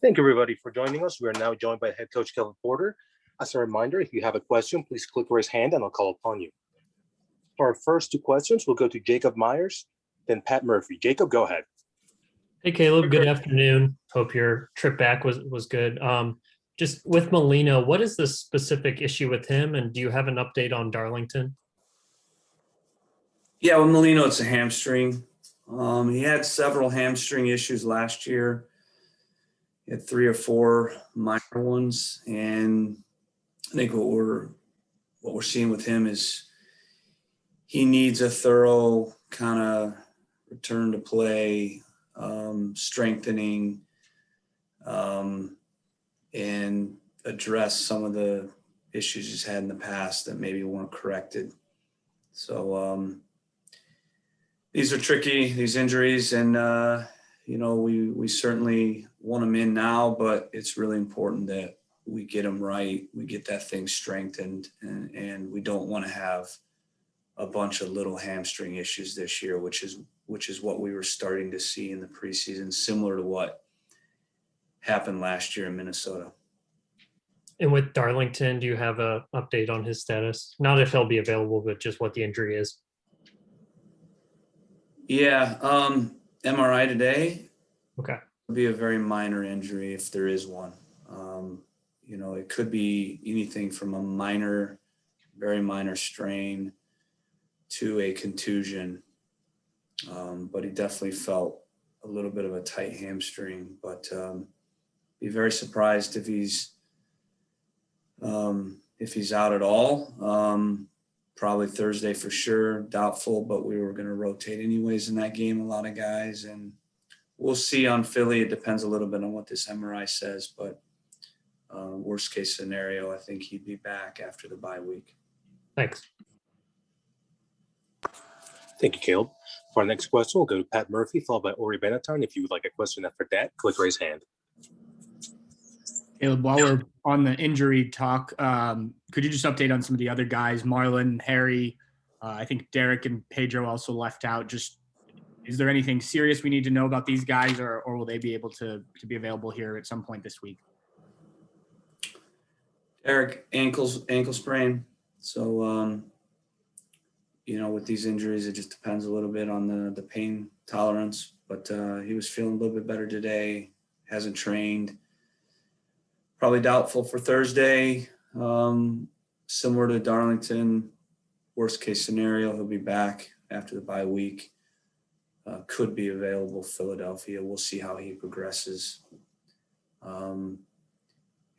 Thank you, everybody, for joining us. We are now joined by head coach Kevin Porter. As a reminder, if you have a question, please click raise hand and I'll call upon you. For our first two questions, we'll go to Jacob Myers, then Pat Murphy. Jacob, go ahead. Hey, Caleb. Good afternoon. Hope your trip back was good. Just with Molina, what is the specific issue with him, and do you have an update on Darlington? Yeah, with Molina, it's a hamstring. He had several hamstring issues last year. He had 3 or 4 minor ones, and I think what we're seeing with him is he needs a thorough kind of return to play, strengthening, and address some of the issues he's had in the past that maybe weren't corrected. So these are tricky, these injuries, and we certainly want him in now, but it's really important that we get him right, we get that thing strengthened, and we don't want to have a bunch of little hamstring issues this year, which is what we were starting to see in the preseason, similar to what happened last year in Minnesota. And with Darlington, do you have an update on his status? Not if he'll be available, but just what the injury is. Yeah, MRI today. Okay. It'll be a very minor injury if there is one. It could be anything from a minor, very minor strain to a contusion. But he definitely felt a little bit of a tight hamstring, but be very surprised if he's out at all. Probably Thursday for sure, doubtful, but we were going to rotate anyways in that game, a lot of guys, and we'll see on Philly. It depends a little bit on what this MRI says, but worst case scenario, I think he'd be back after the bye week. Thanks. Thank you, Caleb. For our next question, we'll go to Pat Murphy, followed by Ori Benatar. If you would like a question after that, click raise hand. Caleb, while we're on the injury talk, could you just update on some of the other guys, Marlon, Harry, I think Derek and Pedro also left out. Just, is there anything serious we need to know about these guys, or will they be able to be available here at some point this week? Derek, ankle sprain. So, with these injuries, it just depends a little bit on the pain tolerance. But he was feeling a little bit better today, hasn't trained. Probably doubtful for Thursday. Similar to Darlington, worst case scenario, he'll be back after the bye week. Could be available Philadelphia. We'll see how he progresses.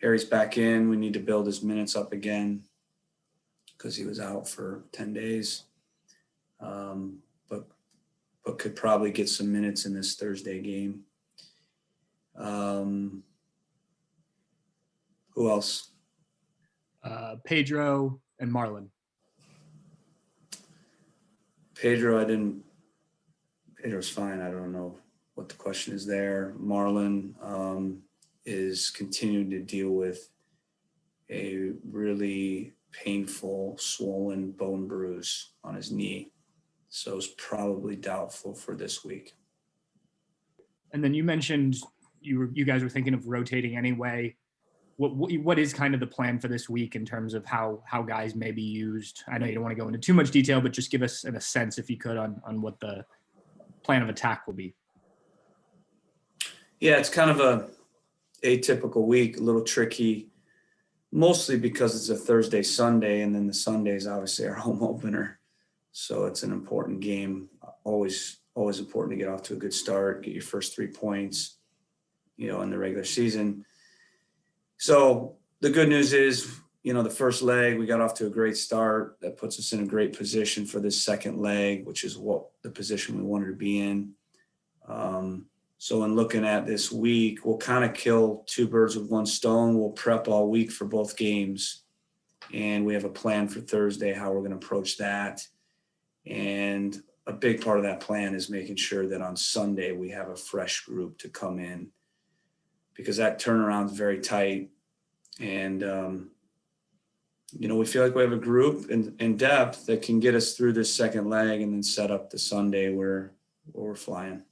Harry's back in. We need to build his minutes up again because he was out for 10 days. But could probably get some minutes in this Thursday game. Who else? Pedro and Marlon. Pedro's fine. I don't know what the question is there. Marlon is continuing to deal with a really painful, swollen bone bruise on his knee. So it's probably doubtful for this week. And then you mentioned you guys were thinking of rotating anyway. What is kind of the plan for this week in terms of how guys may be used? I know you don't want to go into too much detail, but just give us a sense, if you could, on what the plan of attack will be. Yeah, it's kind of a atypical week, a little tricky, mostly because it's a Thursday, Sunday, and then the Sunday is obviously our home opener. So it's an important game. Always important to get off to a good start, get your first 3 points, in the regular season. So the good news is, the first leg, we got off to a great start. That puts us in a great position for this second leg, which is what the position we wanted to be in. So in looking at this week, we'll kind of kill 2 birds with 1 stone. We'll prep all week for both games. And we have a plan for Thursday, how we're going to approach that. And a big part of that plan is making sure that on Sunday we have a fresh group to come in, because that turnaround is very tight. And, we feel like we have a group in depth that can get us through this second leg and then set up the Sunday where we're flying.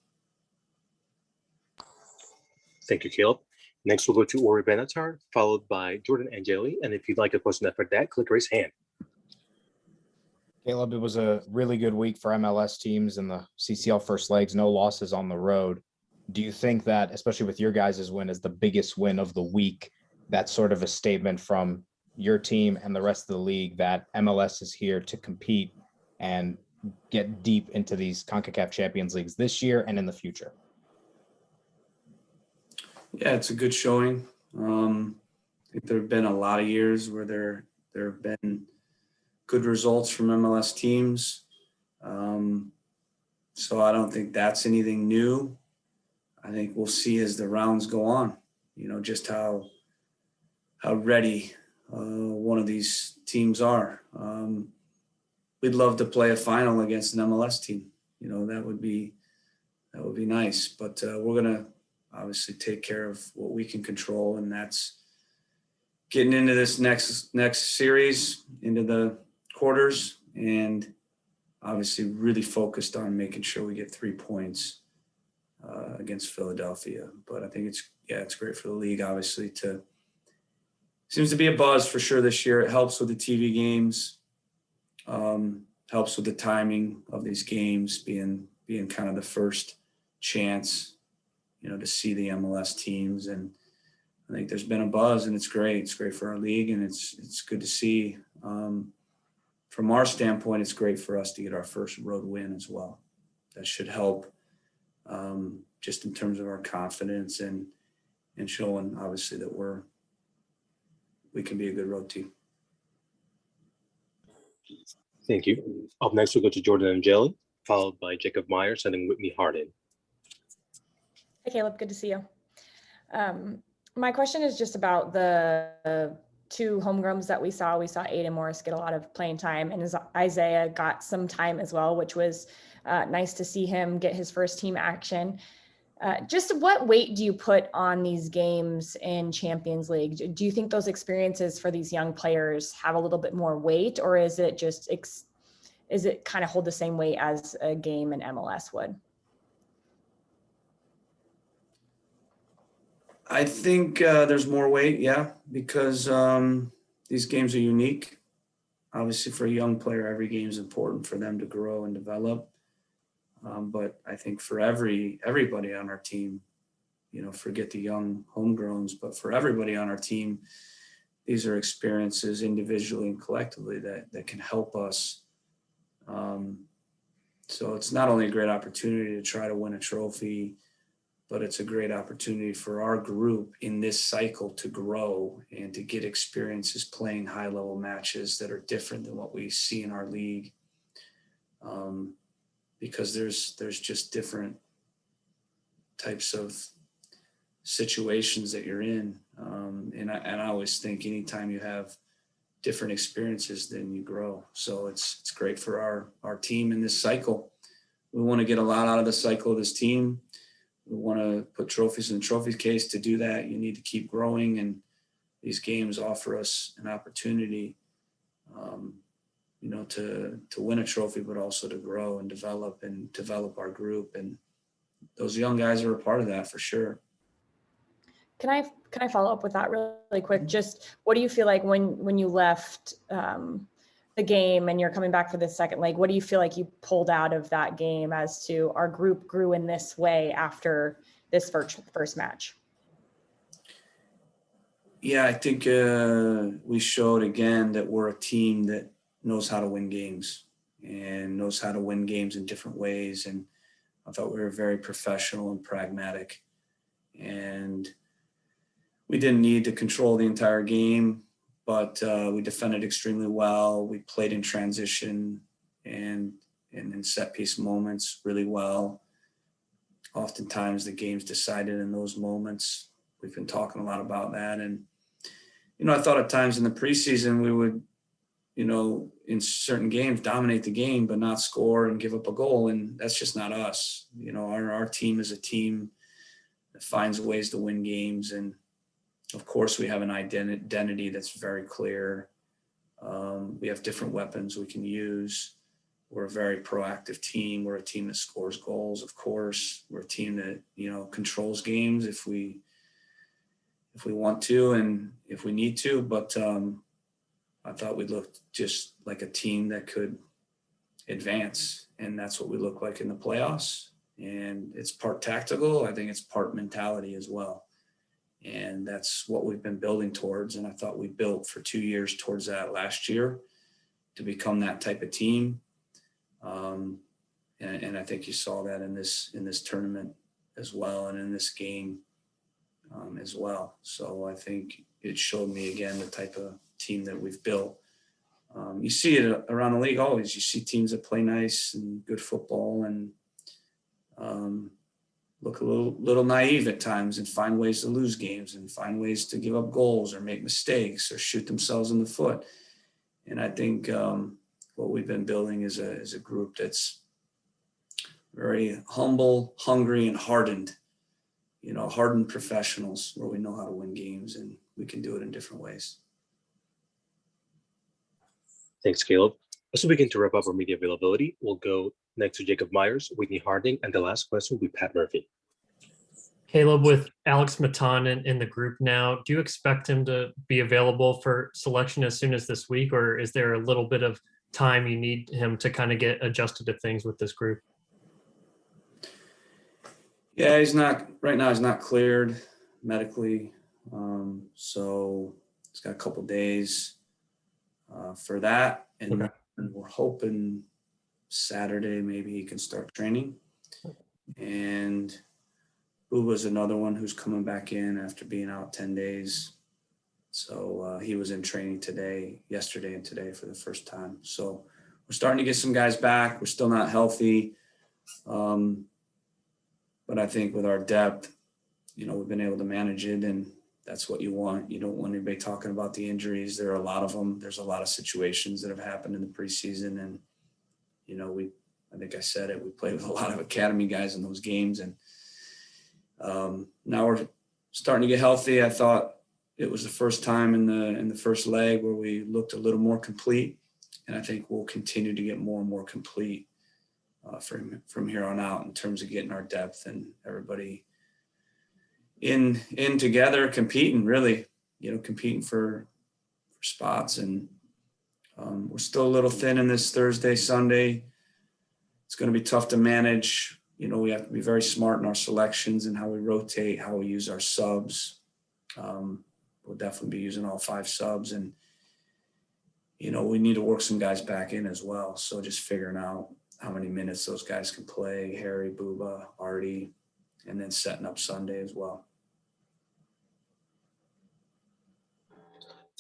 Thank you, Caleb. Next, we'll go to Ori Benatar, followed by Jordan Angeli. And if you'd like a question after that, click raise hand. Caleb, it was a really good week for MLS teams in the CCL first legs, no losses on the road. Do you think that, especially with your guys' win as the biggest win of the week, that's sort of a statement from your team and the rest of the league that MLS is here to compete and get deep into these Concacaf Champions Leagues this year and in the future? Yeah, it's a good showing. I think there have been a lot of years where there have been good results from MLS teams. So I don't think that's anything new. I think we'll see as the rounds go on, just how ready one of these teams are. We'd love to play a final against an MLS team. That would be nice. But we're gonna obviously take care of what we can control, and that's getting into this next series, into the quarters, and obviously really focused on making sure we get 3 points against Philadelphia. But I think it's great for the league, obviously. Seems to be a buzz for sure this year. It helps with the TV games, helps with the timing of these games being kind of the first chance, to see the MLS teams. And I think there's been a buzz, and it's great. It's great for our league, and it's good to see. From our standpoint, it's great for us to get our first road win as well. That should help just in terms of our confidence and showing obviously that we can be a good road team. Thank you. Up next, we'll go to Jordan Angeli, followed by Jacob Myers and then Whitney Harden. Hey, Caleb, good to see you. My question is just about the two homegrowns that we saw. We saw Aiden Morris get a lot of playing time, and Isaiah got some time as well, which was nice to see him get his first team action. Just what weight do you put on these games in Champions League? Do you think those experiences for these young players have a little bit more weight, or is it just is it kind of hold the same weight as a game in MLS would? I think there's more weight, yeah, because these games are unique. Obviously, for a young player, every game is important for them to grow and develop. But I think for everybody on our team, forget the young homegrowns, but for everybody on our team, these are experiences individually and collectively that can help us. So it's not only a great opportunity to try to win a trophy, but it's a great opportunity for our group in this cycle to grow and to get experiences playing high-level matches that are different than what we see in our league. Because there's just different types of situations that you're in. And I always think anytime you have different experiences, then you grow. So it's great for our team in this cycle. We want to get a lot out of the cycle of this team. We want to put trophies in the trophy case. To do that, you need to keep growing, and these games offer us an opportunity to win a trophy, but also to grow and develop our group. And those young guys are a part of that for sure. Can I follow up with that really quick? Just what do you feel like when you left the game and you're coming back for the second leg? What do you feel like you pulled out of that game as to our group grew in this way after this first match? Yeah, I think we showed again that we're a team that knows how to win games and knows how to win games in different ways. And I thought we were very professional and pragmatic. And we didn't need to control the entire game, but we defended extremely well. We played in transition and in set piece moments really well. Oftentimes the game's decided in those moments. We've been talking a lot about that. And, I thought at times in the preseason we would, in certain games dominate the game, but not score and give up a goal. And that's just not us. Our team is a team that finds ways to win games. And of course we have an identity that's very clear. We have different weapons we can use. We're a very proactive team. We're a team that scores goals. Of course, we're a team that, controls games if we if we want to and if we need to, but I thought we looked just like a team that could advance, and that's what we look like in the playoffs. And it's part tactical. I think it's part mentality as well. And that's what we've been building towards. And I thought we built for 2 years towards that last year to become that type of team. And I think you saw that in this tournament as well, and in this game as well. So I think it showed me again the type of team that we've built. You see it around the league always. You see teams that play nice and good football and look a little naive at times and find ways to lose games and find ways to give up goals or make mistakes or shoot themselves in the foot. And I think what we've been building is a group that's very humble, hungry, and hardened. Hardened professionals where we know how to win games, and we can do it in different ways. Thanks, Caleb. As we begin to wrap up our media availability, we'll go next to Jacob Myers, Whitney Harding, and the last question will be Pat Murphy. Caleb, with Alex Matan in the group now, do you expect him to be available for selection as soon as this week, or is there a little bit of time you need him to kind of get adjusted to things with this group? Yeah, right now he's not cleared medically. So he's got a couple days for that. And Okay. we're hoping Saturday maybe he can start training. And Uba's another one who's coming back in after being out 10 days. So he was in training yesterday and today for the first time. So we're starting to get some guys back. We're still not healthy. But I think with our depth, we've been able to manage it, and that's what you want. You don't want anybody talking about the injuries. There are a lot of them. There's a lot of situations that have happened in the preseason, and I think I said it. We played with a lot of academy guys in those games, and now we're starting to get healthy. I thought it was the first time in the first leg where we looked a little more complete, and I think we'll continue to get more and more complete from here on out in terms of getting our depth and everybody in together, competing competing for spots. And we're still a little thin in this Thursday, Sunday. It's going to be tough to manage. We have to be very smart in our selections and how we rotate, how we use our subs. We'll definitely be using all 5 subs, and we need to work some guys back in as well. So just figuring out how many minutes those guys can play, Harry, Booba, Artie, and then setting up Sunday as well.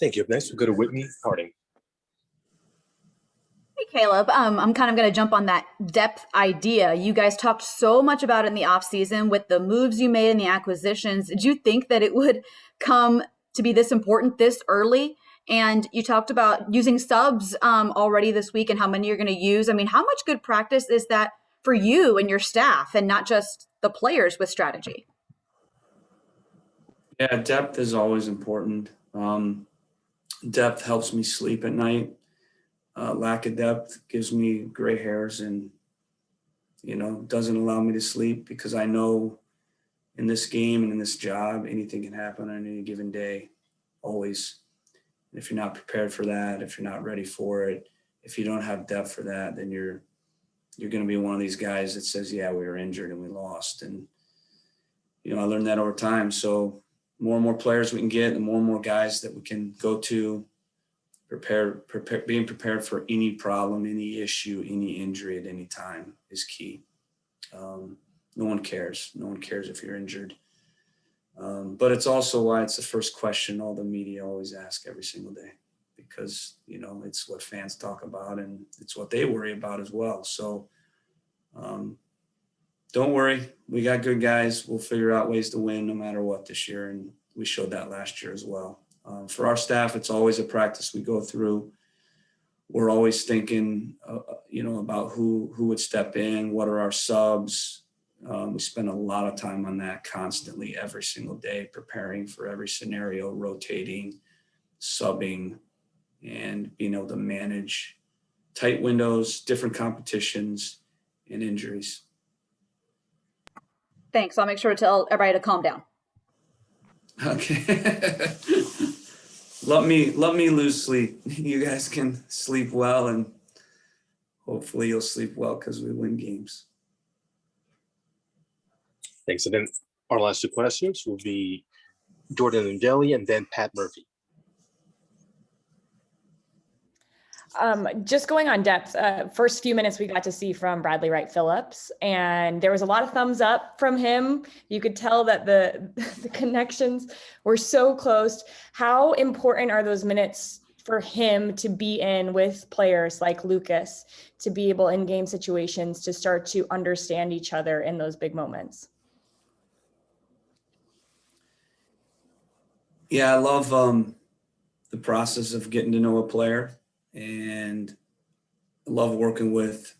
Thank you. Up next, we'll go to Whitney Harding. Hey, Caleb. I'm kind of going to jump on that depth idea. You guys talked so much about it in the offseason with the moves you made and the acquisitions. Did you think that it would come to be this important this early? And you talked about using subs already this week and how many you're going to use. I mean, how much good practice is that for you and your staff and not just the players with strategy? Yeah, depth is always important. Depth helps me sleep at night. Lack of depth gives me gray hairs and, doesn't allow me to sleep, because I know in this game and in this job, anything can happen on any given day, always. If you're not prepared for that, if you're not ready for it, if you don't have depth for that, then you're going to be one of these guys that says, yeah, we were injured and we lost. And, I learned that over time. So more and more players we can get, the more and more guys that we can go to, being prepared for any problem, any issue, any injury at any time is key. No one cares. No one cares if you're injured. But it's also why it's the first question all the media always ask every single day, because, it's what fans talk about and it's what they worry about as well. So don't worry. We got good guys. We'll figure out ways to win no matter what this year. And we showed that last year as well. For our staff, it's always a practice we go through. We're always thinking, about who would step in, what are our subs. We spend a lot of time on that constantly every single day, preparing for every scenario, rotating, subbing, and being able to manage tight windows, different competitions, and injuries. Thanks. I'll make sure to tell everybody to calm down. Okay. Let me lose sleep. You guys can sleep well, and hopefully you'll sleep well because we win games. Thanks. And then our last two questions will be Jordan Angeli and then Pat Murphy. Just going on depth, first few minutes we got to see from Bradley Wright Phillips, and there was a lot of thumbs up from him. You could tell that the connections were so close. How important are those minutes for him to be in with players like Lucas, to be able in game situations to start to understand each other in those big moments? Yeah, I love the process of getting to know a player, and I love working with,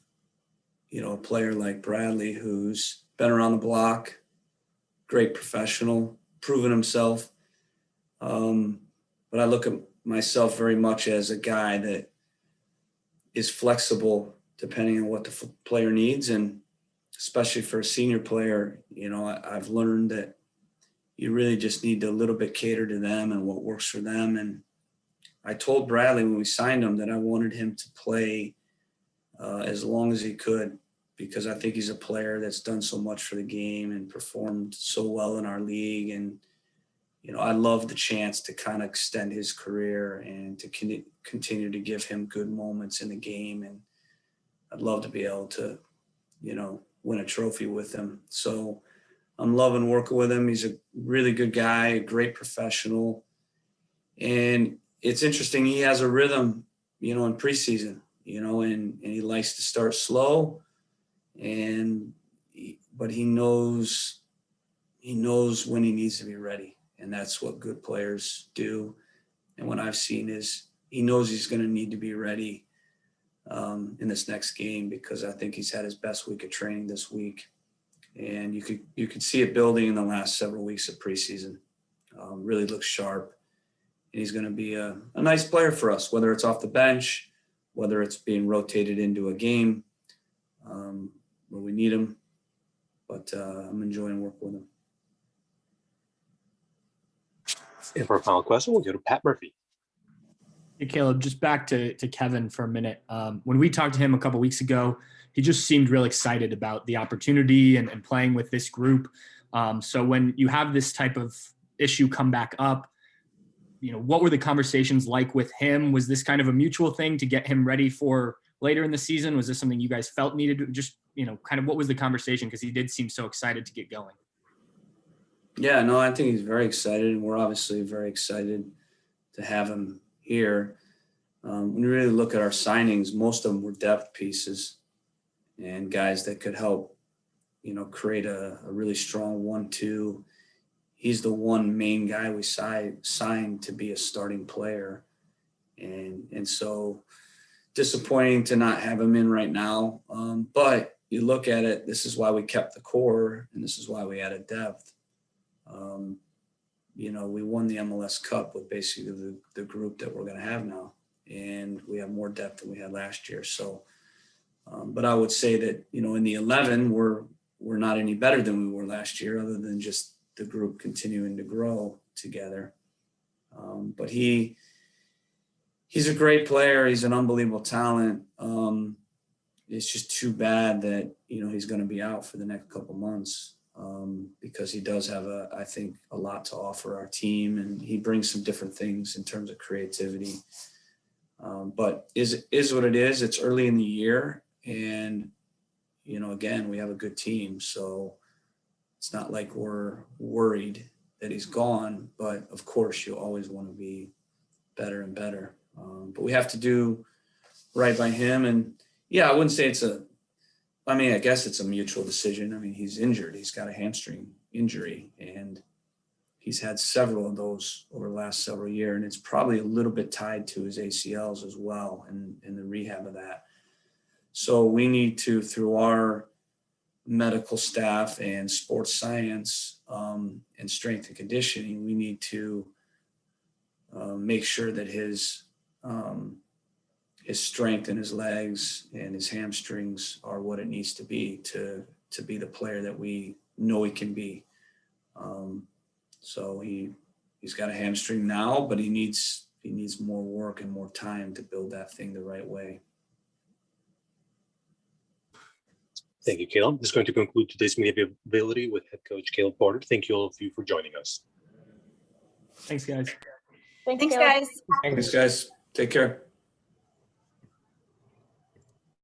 a player like Bradley, who's been around the block, great professional, proven himself. But I look at myself very much as a guy that is flexible depending on what the player needs. And especially for a senior player, I've learned that you really just need to a little bit cater to them and what works for them. And I told Bradley when we signed him that I wanted him to play as long as he could, because I think he's a player that's done so much for the game and performed so well in our league. And, I love the chance to kind of extend his career and to continue to give him good moments in the game. And I'd love to be able to, win a trophy with him. So I'm loving working with him. He's a really good guy, a great professional. And it's interesting. He has a rhythm, in preseason, and he likes to start slow, but he knows when he needs to be ready. And that's what good players do. And what I've seen is he knows he's going to need to be ready in this next game, because I think he's had his best week of training this week. And you could see it building in the last several weeks of preseason. Really looks sharp. And he's going to be a nice player for us, whether it's off the bench, whether it's being rotated into a game where we need him. But I'm enjoying working with him. And for our final question, we'll go to Pat Murphy. Hey, Caleb, just back to Kevin for a minute. When we talked to him a couple weeks ago, he just seemed real excited about the opportunity and playing with this group. So when you have this type of issue come back up, what were the conversations like with him? Was this kind of a mutual thing to get him ready for later in the season? Was this something you guys felt needed? Just, kind of what was the conversation? Because he did seem so excited to get going. Yeah, no, I think he's very excited, and we're obviously very excited to have him here. When you really look at our signings, most of them were depth pieces and guys that could help, create a really strong 1-2. He's the one main guy we signed to be a starting player. And so disappointing to not have him in right now. But you look at it, this is why we kept the core, and this is why we added depth. We won the MLS Cup with basically the group that we're going to have now, and we have more depth than we had last year. So, but I would say that, in the 11, we're not any better than we were last year, other than just the group continuing to grow together. But he's a great player. He's an unbelievable talent. It's just too bad that, he's going to be out for the next couple months. Because he does have I think a lot to offer our team, and he brings some different things in terms of creativity. But is what it is. It's early in the year, and again, we have a good team, so it's not like we're worried that he's gone. But of course, you always want to be better and better. But we have to do right by him, and I wouldn't say I guess it's a mutual decision. He's injured. He's got a hamstring injury, and he's had several of those over the last several years, and it's probably a little bit tied to his ACLs as well and the rehab of that. So we need to, through our medical staff and sports science and strength and conditioning, we need to make sure that his strength in his legs and his hamstrings are what it needs to be to be the player that we know he can be. So He's got a hamstring now, but he needs more work and more time to build that thing the right way. Thank you, Caleb. This is going to conclude today's media availability with head coach Caleb Porter. Thank you all of you for joining us. Thanks, guys. Thanks, Caleb. guys. Thanks, guys. Take care.